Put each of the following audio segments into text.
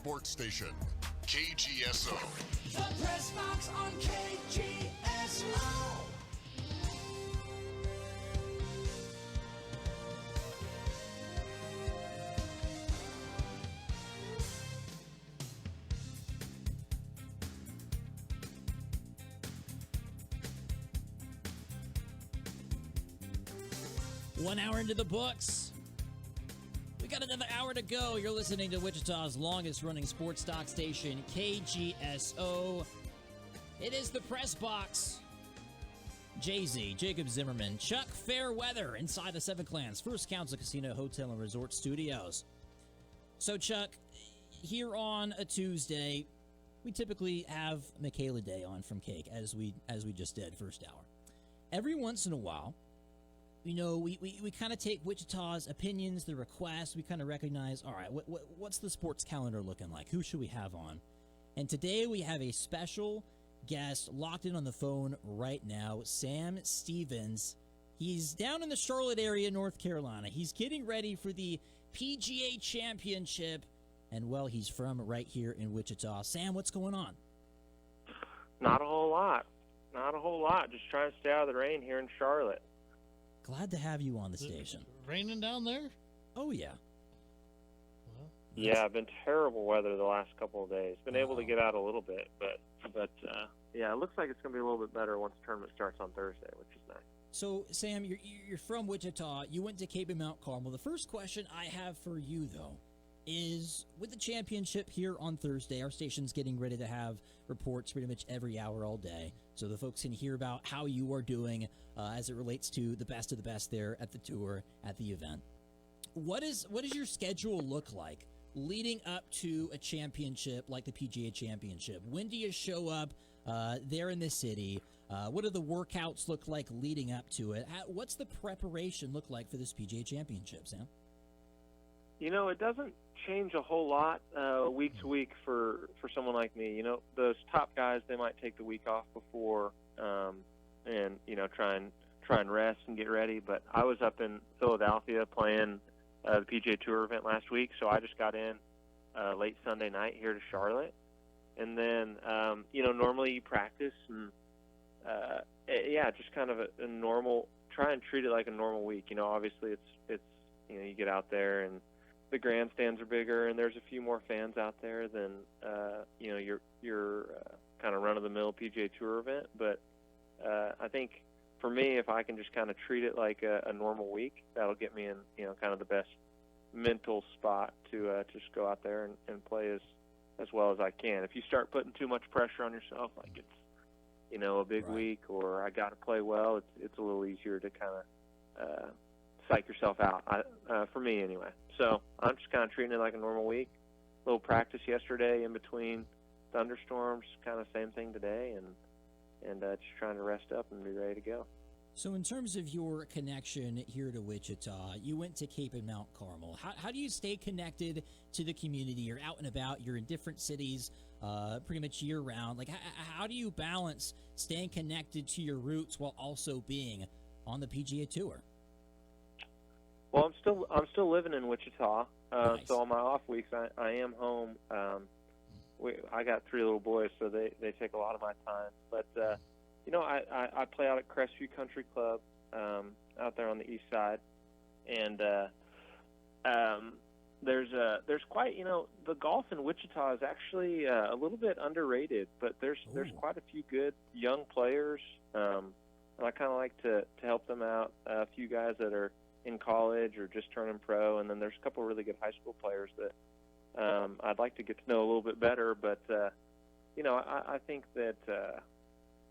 sports station, KGSO. The Press Box on KGSO. One hour into the books. We got another hour to go. You're listening to Wichita's longest running sports talk station, KGSO. It is the Press Box. Jay-Z, Jacob Zimmerman, Chuck Fairweather inside the Seven Clans First Council Casino Hotel and Resort Studios. So, Chuck, here on a Tuesday, we typically have Michaela Day on from Cake, as we just did first hour. Every once in a while, you know, we kind of take Wichita's opinions, the requests. We kind of recognize, all right, what's the sports calendar looking like? Who should we have on? And today we have a special guest locked in on the phone right now, Sam Stevens. He's down in the Charlotte area, North Carolina. He's getting ready for the PGA Championship, and, well, he's from right here in Wichita. Sam, what's going on? Not a whole lot. Not a whole lot. Just trying to stay out of the rain here in Charlotte. Glad to have you on the station. Raining down there? Oh, yeah. Well, yeah, it's been terrible weather the last couple of days. Been able to get out a little bit, but yeah, it looks like it's going to be a little bit better once the tournament starts on Thursday, which is nice. So, Sam, you're from Wichita. You went to Cape and Mount Carmel. The first question I have for you, though, is with the championship here on Thursday, our station's getting ready to have reports pretty much every hour all day, so the folks can hear about how you are doing as it relates to the best of the best there at the tour, at the event. What does your schedule look like leading up to a championship like the PGA Championship? When do you show up there in the city? What do the workouts look like leading up to it? What's the preparation look like for this PGA Championship, Sam? You know, it doesn't change a whole lot week to week for someone like me. You know, those top guys, they might take the week off before and, you know, try and rest and get ready. But I was up in Philadelphia playing the PGA Tour event last week, so I just got in late Sunday night here to Charlotte. And then, you know, normally you practice and, yeah, just kind of a normal, try and treat it like a normal week. You know, obviously it's you know, you get out there and the grandstands are bigger, and there's a few more fans out there than you know, your kind of run-of-the-mill PGA Tour event. But I think for me, if I can just kind of treat it like a normal week, that'll get me in, you know, kind of the best mental spot to just go out there and play as well as I can. If you start putting too much pressure on yourself, like it's, you know, a big week or I got to play well, it's a little easier to kind of psych yourself out, for me anyway. So I'm just kind of treating it like a normal week. A little practice yesterday in between thunderstorms, kind of same thing today, and just trying to rest up and be ready to go. So in terms of your connection here to Wichita, you went to Cape and Mount Carmel. How do you stay connected to the community? You're out and about. You're in different cities pretty much year-round. Like, how do you balance staying connected to your roots while also being on the PGA Tour? Well, I'm still living in Wichita, Nice. so on my off weeks I am home. I got 3 little boys, so they take a lot of my time. But you know, I play out at Crestview Country Club out there on the east side, and there's quite, you know, the golf in Wichita is actually a little bit underrated, but there's quite a few good young players, and I kind of like to help them out. A few guys that are in college or just turning pro, and then there's a couple of really good high school players that I'd like to get to know a little bit better. But you know, I think that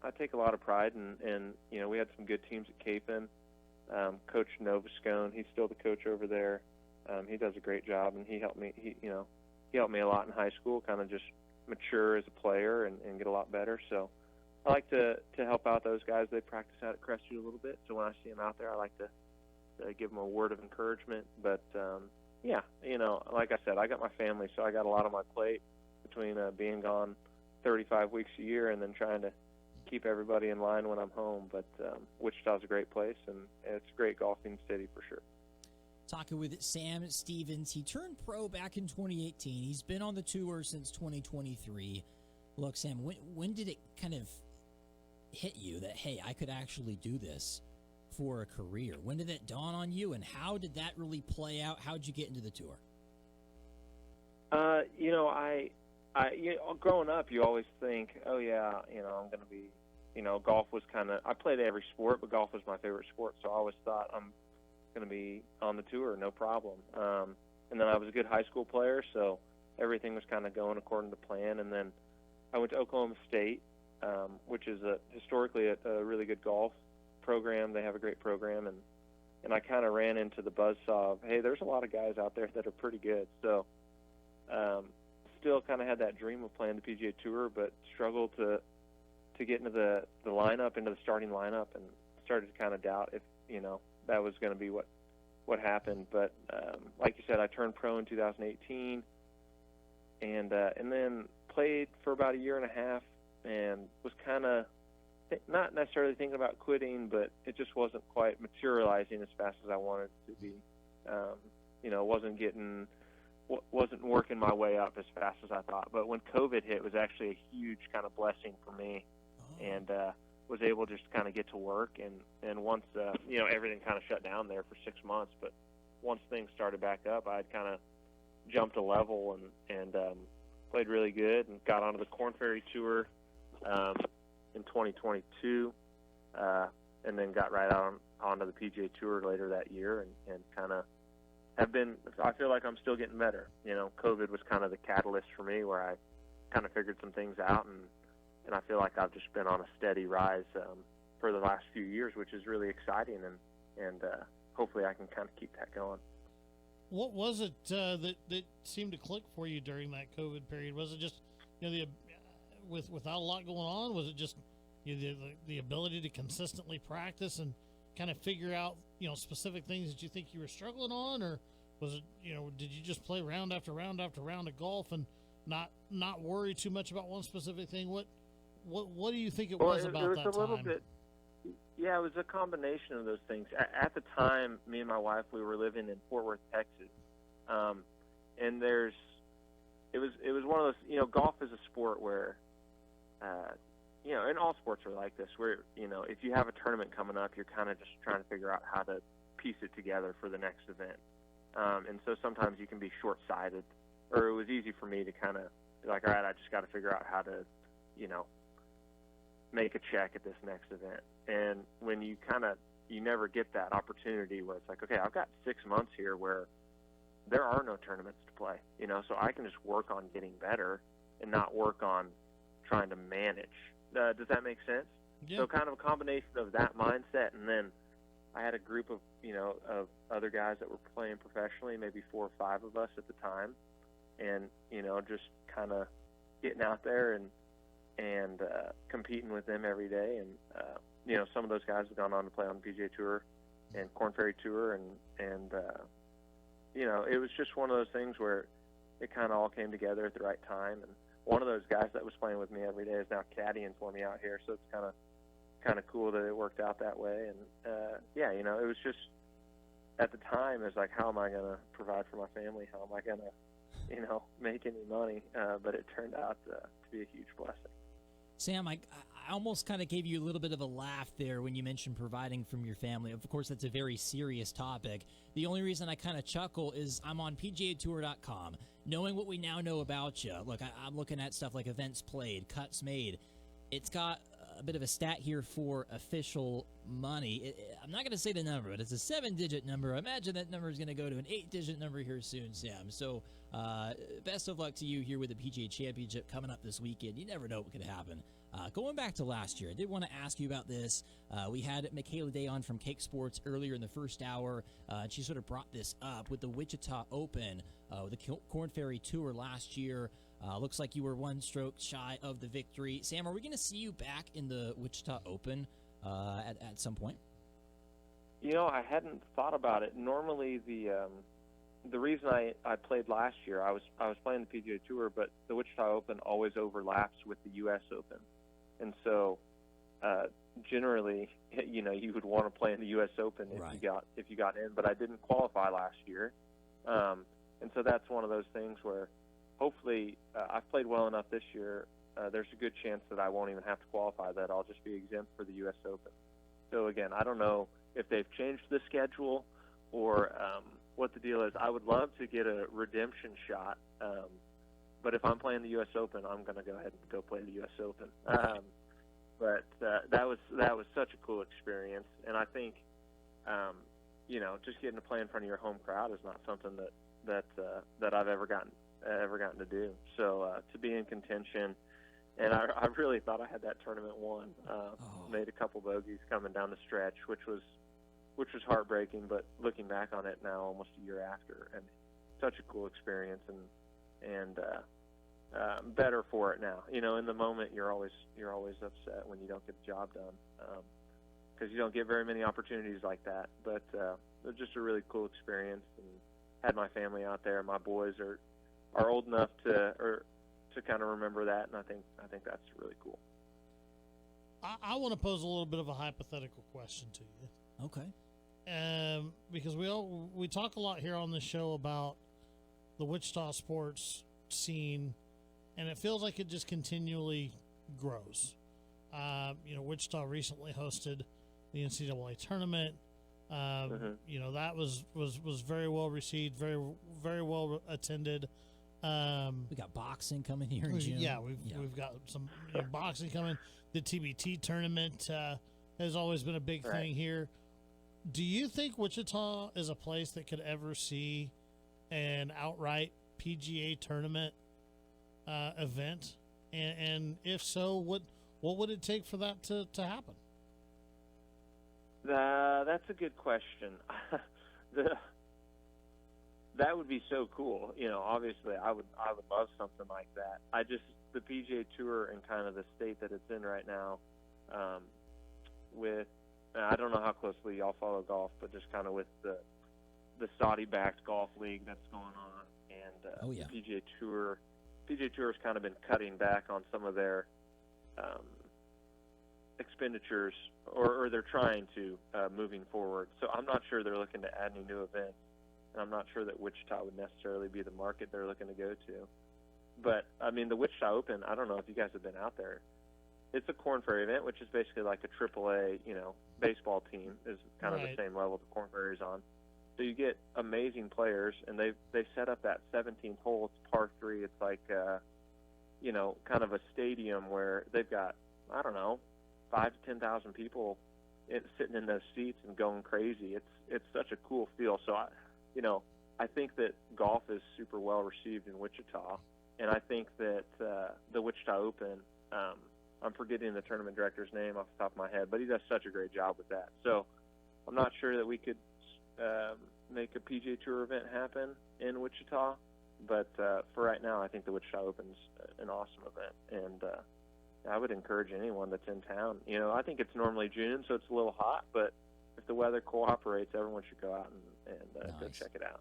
I take a lot of pride in you know, we had some good teams at Capon. Coach Novascone, he's still the coach over there. He does a great job, and he helped me. He helped me a lot in high school, kind of just mature as a player and get a lot better. So I like to help out those guys. They practice out at Crestview a little bit, so when I see them out there, I like to give them a word of encouragement. But yeah, you know, like I said, I got my family, so I got a lot on my plate between being gone 35 weeks a year and then trying to keep everybody in line when I'm home. But Wichita's a great place, and it's a great golfing city for sure. Talking with Sam Stevens. He turned pro back in 2018. He's been on the tour since 2023. Look, Sam, when did it kind of hit you that, hey, I could actually do this for a career? When did that dawn on you, and how did that really play out? How did you get into the tour? Growing up, you always think, oh yeah, I'm going to be, golf was kind of, I played every sport, but golf was my favorite sport, so I always thought I'm going to be on the tour, no problem. And then I was a good high school player, so everything was kind of going according to plan. And then I went to Oklahoma State, which is historically a really good golf program. They have a great program, and I kind of ran into the buzzsaw of, hey, there's a lot of guys out there that are pretty good. So still kind of had that dream of playing the PGA Tour, but struggled to get into the lineup, into the starting lineup, and started to kind of doubt if, that was going to be what happened. But like you said, I turned pro in 2018, and then played for about a year and a half, and was kind of not necessarily thinking about quitting, but it just wasn't quite materializing as fast as I wanted it to be. Wasn't working my way up as fast as I thought. But when COVID hit, it was actually a huge kind of blessing for me, and was able to just kind of get to work. And once everything kind of shut down there for 6 months, but once things started back up, I had kind of jumped a level and played really good and got onto the Korn Ferry Tour in 2022, and then got right onto the PGA Tour later that year, and kind of I feel like I'm still getting better. COVID was kind of the catalyst for me, where I kind of figured some things out, and I feel like I've just been on a steady rise for the last few years, which is really exciting, and hopefully I can kind of keep that going. What was it that seemed to click for you during that COVID period? Was it just without a lot going on? Was it just the ability to consistently practice and kind of figure out specific things that you think you were struggling on, or was it did you just play round after round after round of golf and not worry too much about one specific thing? What do you think it was about that time? A little bit. Yeah, it was a combination of those things. At the time, me and my wife, we were living in Fort Worth, Texas, and it was one of those. Golf is a sport where, and all sports are like this, where if you have a tournament coming up, you're kind of just trying to figure out how to piece it together for the next event, and so sometimes you can be short-sighted, or it was easy for me to kind of be like, all right, I just got to figure out how to, make a check at this next event. And when you never get that opportunity where it's like, okay, I've got 6 months here where there are no tournaments to play, so I can just work on getting better and not work on trying to manage. Does that make sense? Yeah. So kind of a combination of that mindset, and then I had a group of, of other guys that were playing professionally, maybe 4 or 5 of us at the time, and, just kind of getting out there and competing with them every day. And, some of those guys have gone on to play on the PGA Tour and Korn Ferry Tour, and it was just one of those things where it kind of all came together at the right time. And one of those guys that was playing with me every day is now caddying for me out here, so it's kind of cool that it worked out that way. And it was just, at the time, it's like, how am I going to provide for my family? How am I going to make any money? But it turned out to be a huge blessing. Sam, I almost kind of gave you a little bit of a laugh there when you mentioned providing from your family. Of course, that's a very serious topic. The only reason I kind of chuckle is I'm on PGAtour.com. Knowing what we now know about you, look, I'm looking at stuff like events played, cuts made. It's got a bit of a stat here for official money. I'm not going to say the number, but it's a 7-digit number. I imagine that number is going to go to an 8-digit number here soon, Sam. So best of luck to you here with the PGA Championship coming up this weekend. You never know what could happen. Going back to last year, I did want to ask you about this. We had Michaela Day on from Cake Sports earlier in the first hour, and she sort of brought this up with the Wichita Open, the Korn Ferry Tour last year. Looks like you were 1 stroke shy of the victory. Sam, are we going to see you back in the Wichita Open at some point? I hadn't thought about it. Normally, the reason I played last year, I was playing the PGA Tour, but the Wichita Open always overlaps with the U.S. Open, and so generally, you would want to play in the U.S. Open if Right. you got in, but I didn't qualify last year, and so that's one of those things where hopefully I've played well enough this year. There's a good chance that I won't even have to qualify; that I'll just be exempt for the U.S. Open. So again, I don't know if they've changed the schedule or what the deal is. I would love to get a redemption shot, but if I'm playing the U.S. Open, I'm going to go ahead and go play the U.S. Open. But that was such a cool experience, and I think just getting to play in front of your home crowd is not something that I've ever gotten to do. So to be in contention, and I really thought I had that tournament won. Made a couple bogeys coming down the stretch, which was heartbreaking. But looking back on it now, almost a year after, and such a cool experience, and better for it now. In the moment, you're always upset when you don't get the job done, because you don't get very many opportunities like that. But it was just a really cool experience, and had my family out there. My boys are old enough to kind of remember that, and I think that's really cool. I want to pose a little bit of a hypothetical question to you. Okay. Because we talk a lot here on the show about the Wichita sports scene, and it feels like it just continually grows. Wichita recently hosted the NCAA tournament. That was very well received, very very well attended. We got boxing coming here in June. Yeah, we've got some boxing coming. The TBT tournament has always been a big thing here. Do you think Wichita is a place that could ever see an outright PGA tournament event? And if so, what would it take for that to happen? That's a good question. That would be so cool. Obviously, I would love something like that. The PGA Tour and kind of the state that it's in right now, with I don't know how closely y'all follow golf, but just kind of with the Saudi-backed golf league that's going on, and the PGA Tour has kind of been cutting back on some of their expenditures, or they're trying to moving forward. So I'm not sure they're looking to add any new events, and I'm not sure that Wichita would necessarily be the market they're looking to go to. But I mean, the Wichita Open, I don't know if you guys have been out there. It's a Korn Ferry event, which is basically like a AAA, baseball team is kind of the same level the Korn Ferry's on. So you get amazing players, and they set up that 17th hole. It's par 3. It's like kind of a stadium where they've got 5,000 to 10,000 people sitting in those seats and going crazy. It's such a cool feel. So I think that golf is super well received in Wichita, and I think that the Wichita Open. I'm forgetting the tournament director's name off the top of my head, but he does such a great job with that. So I'm not sure that we could make a PGA Tour event happen in Wichita, but for right now, I think the Wichita Open's an awesome event, and I would encourage anyone that's in town. I think it's normally June, so it's a little hot, but if the weather cooperates, everyone should go out and go check it out.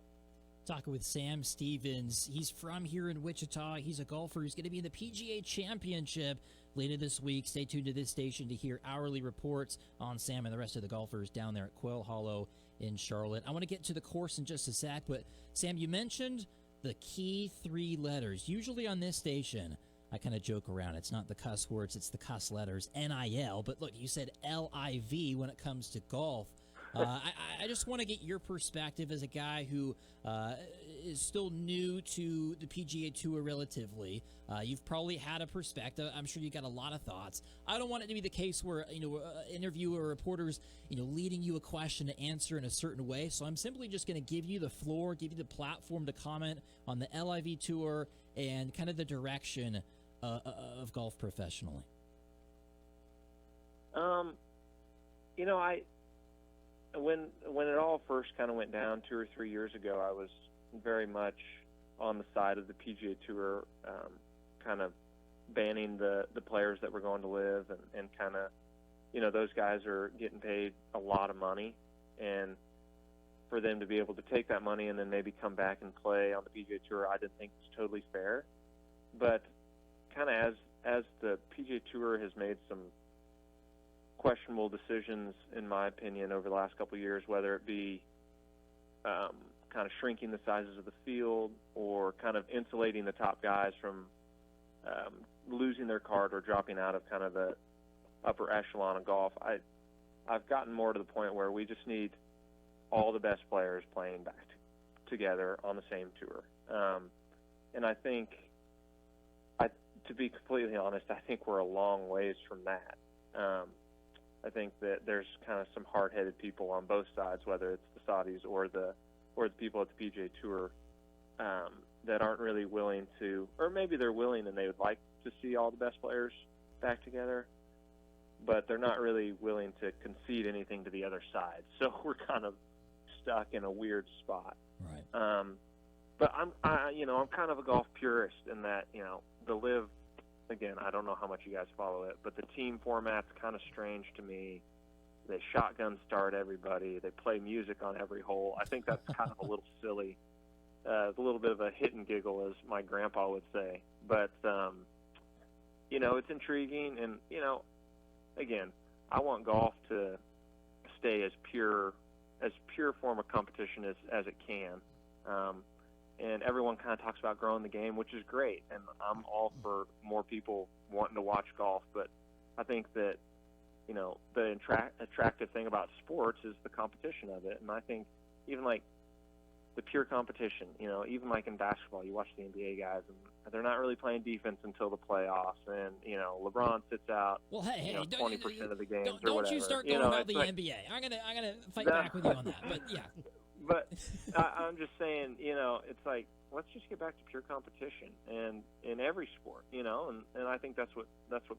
Talking with Sam Stevens. He's from here in Wichita. He's a golfer. He's going to be in the PGA Championship later this week. Stay tuned to this station to hear hourly reports on Sam and the rest of the golfers down there at Quail Hollow in Charlotte. I want to get to the course in just a sec, but Sam, you mentioned the key 3 letters. Usually on this station, I kind of joke around. It's not the cuss words, it's the cuss letters, NIL. But look, you said LIV when it comes to golf. I just want to get your perspective as a guy who is still new to the PGA Tour relatively. You've probably had a perspective. I'm sure you got a lot of thoughts. I don't want it to be the case where, interviewer or reporters, leading you a question to answer in a certain way. So I'm simply just going to give you the floor, give you the platform to comment on the LIV Tour and kind of the direction of golf professionally. When it all first kind of went down 2 or 3 years ago, I was very much on the side of the PGA Tour, kind of banning the players that were going to live, and kind of, those guys are getting paid a lot of money, and for them to be able to take that money and then maybe come back and play on the PGA Tour, I didn't think was totally fair. But kind of as the PGA Tour has made some questionable decisions, in my opinion, over the last couple of years, whether it be kind of shrinking the sizes of the field or kind of insulating the top guys from losing their card or dropping out of kind of the upper echelon of golf. I've gotten more to the point where we just need all the best players playing back together on the same tour. And I think, to be completely honest, I think we're a long ways from that. I think that there's kind of some hard-headed people on both sides, whether it's the Saudis or the people at the PGA Tour, that aren't really willing to, or maybe they're willing and they would like to see all the best players back together, but they're not really willing to concede anything to the other side. So we're kind of stuck in a weird spot. Right. But I'm kind of a golf purist in that, the LIV, again, I don't know how much you guys follow it, but the team format's kind of strange to me. They shotgun start everybody. They play music on every hole. I think that's kind of a little silly. A little bit of a hit and giggle, as my grandpa would say. But, it's intriguing. And, again, I want golf to stay as pure form of competition as it can. And everyone kind of talks about growing the game, which is great. And I'm all for more people wanting to watch golf. But I think that, the attractive thing about sports is the competition of it. And I think even like the pure competition, even like in basketball, you watch the NBA guys and they're not really playing defense until the playoffs. And, LeBron sits out, Well, hey, 20% of the games or don't whatever. you start going about the NBA. I'm gonna fight back with you on that. But yeah. But I'm just saying, it's like, let's just get back to pure competition and in every sport, and I think that's what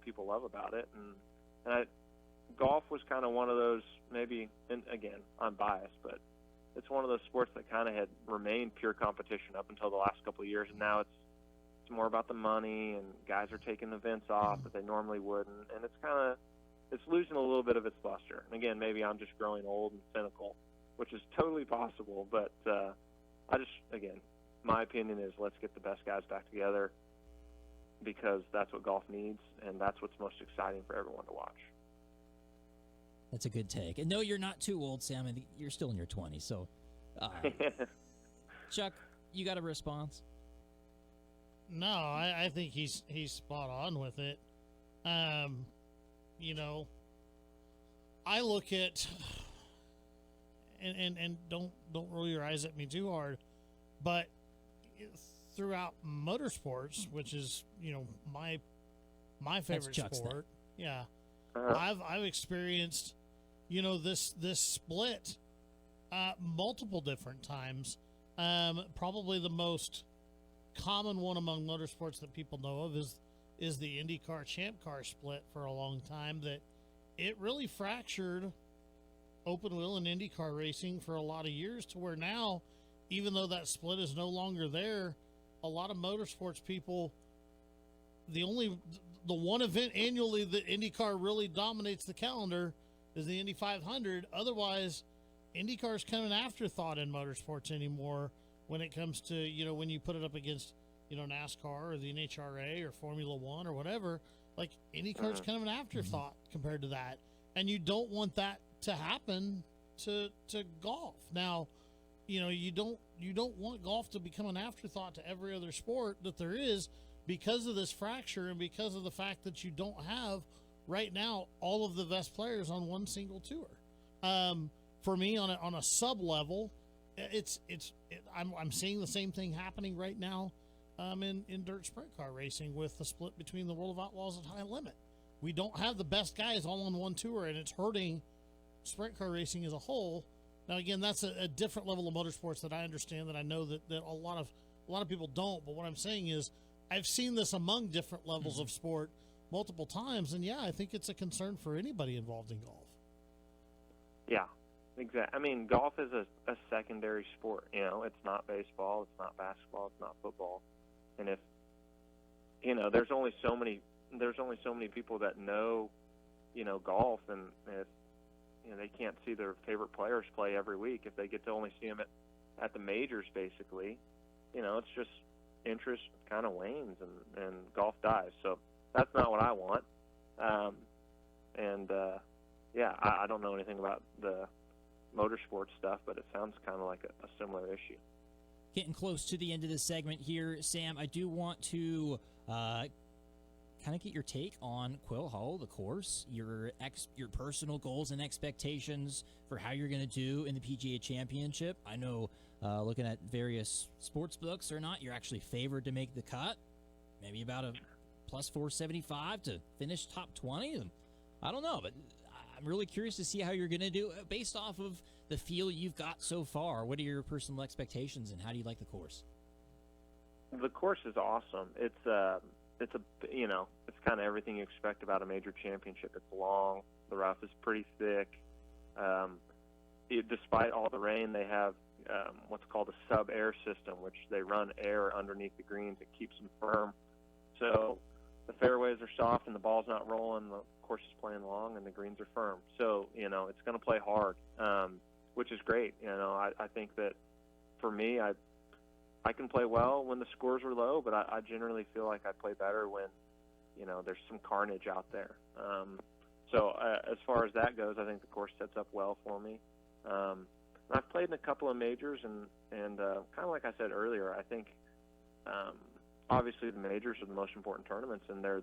people love about it. And golf was kind of one of those, maybe, and again, I'm biased, but it's one of those sports that kind of had remained pure competition up until the last couple of years, and now it's more about the money, and guys are taking events off that they normally wouldn't, and it's losing a little bit of its luster. And again, maybe I'm just growing old and cynical, which is totally possible, but my opinion is let's get the best guys back together because that's what golf needs, and that's what's most exciting for everyone to watch. That's a good take. And no, you're not too old, Sam. I think you're still in your 20s. So, Chuck, you got a response? No, I think he's spot on with it. I look at and don't roll your eyes at me too hard, but throughout motorsports, which is my favorite sport, yeah, I've experienced this split multiple different times. Probably the most common one among motorsports that people know of is the IndyCar Champ Car split for a long time. That it really fractured open wheel and IndyCar racing for a lot of years, to where now, even though that split is no longer there, a lot of motorsports people, the one event annually that IndyCar really dominates the calendar is the Indy 500. Otherwise, IndyCar is kind of an afterthought in motorsports anymore when it comes to, when you put it up against, NASCAR or the NHRA or Formula One or whatever. Like, IndyCar is kind of an afterthought compared to that. And you don't want that to happen to golf. Now, you don't want golf to become an afterthought to every other sport that there is, because of this fracture and because of the fact that you don't have right now all of the best players on one single tour. For me, on a sub level, I'm seeing the same thing happening right now in dirt sprint car racing with the split between the World of Outlaws and High Limit. We don't have the best guys all on one tour, and it's hurting sprint car racing as a whole. Now, again, that's a different level of motorsports that I understand, that I know that a lot of people don't. But what I'm saying is, I've seen this among different levels of sport multiple times, and yeah, I think it's a concern for anybody involved in golf. Yeah, exactly. I mean, golf is a secondary sport. It's not baseball, it's not basketball, it's not football. And if there's only so many people that know golf, and if they can't see their favorite players play every week, if they get to only see them at the majors, basically, it's just interest kind of wanes and golf dies. So that's not what I want. yeah, I don't know anything about the motorsport stuff, but it sounds kind of like a similar issue. Getting close to the end of this segment here, Sam, I do want to kind of get your take on Quail Hollow, the course, your personal goals and expectations for how you're going to do in the PGA Championship. I know looking at various sports books or not, you're actually favored to make the cut, maybe about a plus 475 to finish top 20. I don't know, but I'm really curious to see how you're going to do based off of the feel you've got so far. What are your personal expectations, and how do you like the course? The course is awesome. It's kind of everything you expect about a major championship. It's long. The rough is pretty thick. Despite all the rain, they have what's called a sub-air system, which they run air underneath the greens. It keeps them firm. So the fairways are soft and the ball's not rolling. The course is playing long and the greens are firm. So, it's going to play hard, which is great. I think that for me, I can play well when the scores are low, but I generally feel like I play better when, there's some carnage out there. So as far as that goes, I think the course sets up well for me. I've played in a couple of majors, and kind of like I said earlier, I think obviously the majors are the most important tournaments, and they're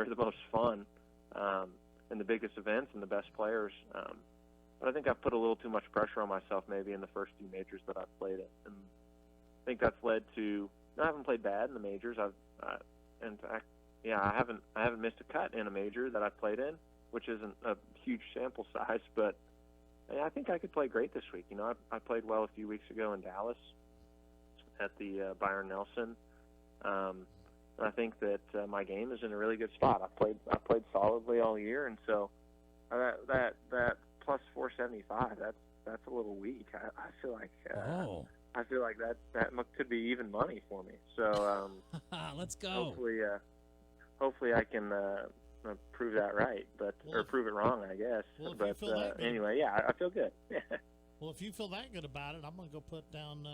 the most fun and the biggest events and the best players. But I think I've put a little too much pressure on myself maybe in the first few majors that I've played in. And I think that's led to I haven't played bad in the majors. In fact, I haven't missed a cut in a major that I've played in, which isn't a huge sample size, but I think I could play great this week. I played well a few weeks ago in Dallas at the Byron Nelson. And I think that my game is in a really good spot. I played solidly all year, and so that plus 475, that's a little weak. I feel like I feel like that could be even money for me. So let's go. Hopefully I can prove that right, or prove it wrong, I guess. Well, but anyway, I feel good. Well, if you feel that good about it, I'm gonna go put down.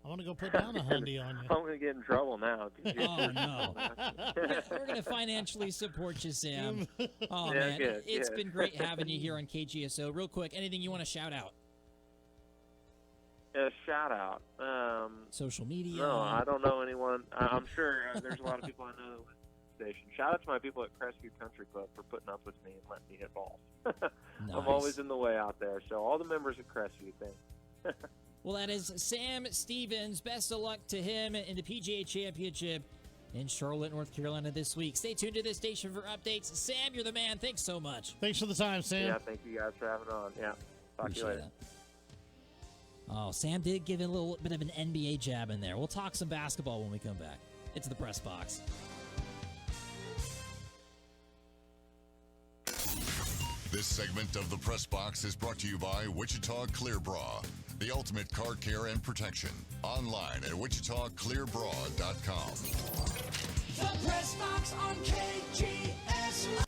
I want to go put down a hundy on you. I'm going to get in trouble now. Oh, no. We're going to financially support you, Sam. Oh, yeah, man. Good, It's good. been great having you here on KGSO. Real quick, anything you want to shout out? Shout out. Social media? No, I don't know anyone. I'm sure there's a lot of people I know with the station. Shout out to my people at Crestview Country Club for putting up with me and letting me hit balls. Nice. I'm always in the way out there. So all the members of Crestview, thanks. Well, that is Sam Stevens. Best of luck to him in the PGA Championship in Charlotte, North Carolina this week. Stay tuned to this station for updates. Sam, you're the man. Thanks so much. Thanks for the time, Sam. Yeah, thank you guys for having on. Yeah, talk to you later. That. Oh, Sam did give it a little bit of an NBA jab in there. We'll talk some basketball when we come back. It's the Press Box. This segment of the Press Box is brought to you by Wichita Clear Bra, the ultimate car care and protection. Online at wichitaclearbra.com. The Press Box on KGSO.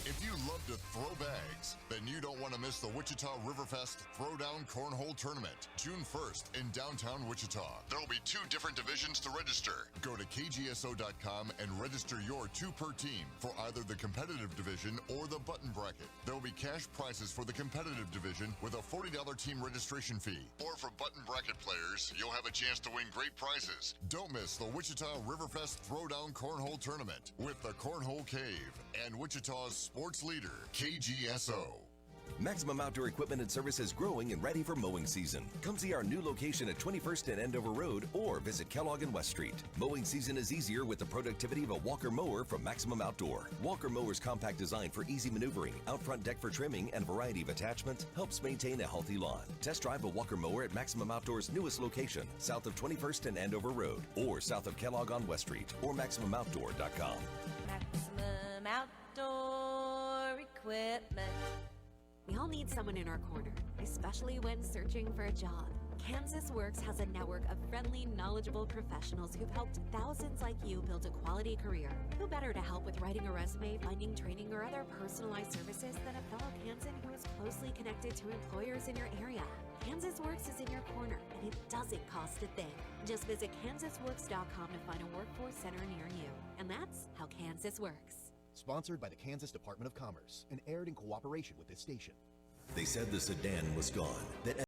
If you love to throw bags, then you don't want to miss the Wichita Riverfest Throwdown Cornhole Tournament, June 1st in downtown Wichita. There will be 2 different divisions to register. Go to kgso.com and register your 2 per team for either the competitive division or the button bracket. There will be cash prizes for the competitive division with a $40 team registration fee. Or for button bracket players, you'll have a chance to win great prizes. Don't miss the Wichita Riverfest Throwdown Cornhole Tournament with the Cornhole Cave and Wichita's sports leader, KGSO. Maximum Outdoor Equipment and Service is growing and ready for mowing season. Come see our new location at 21st and Andover Road or visit Kellogg and West Street. Mowing season is easier with the productivity of a Walker mower from Maximum Outdoor. Walker mower's compact design for easy maneuvering, out front deck for trimming, and a variety of attachments helps maintain a healthy lawn. Test drive a Walker mower at Maximum Outdoor's newest location, south of 21st and Andover Road, or south of Kellogg on West Street, or MaximumOutdoor.com. Maximum Outdoor Equipment. We all need someone in our corner, especially when searching for a job. Kansas Works has a network of friendly, knowledgeable professionals who've helped thousands like you build a quality career. Who better to help with writing a resume, finding training, or other personalized services than a fellow Kansan who is closely connected to employers in your area? Kansas Works is in your corner, and it doesn't cost a thing. Just visit kansasworks.com to find a workforce center near you. And that's how Kansas works. Sponsored by the Kansas Department of Commerce and aired in cooperation with this station. They said the sedan was gone, that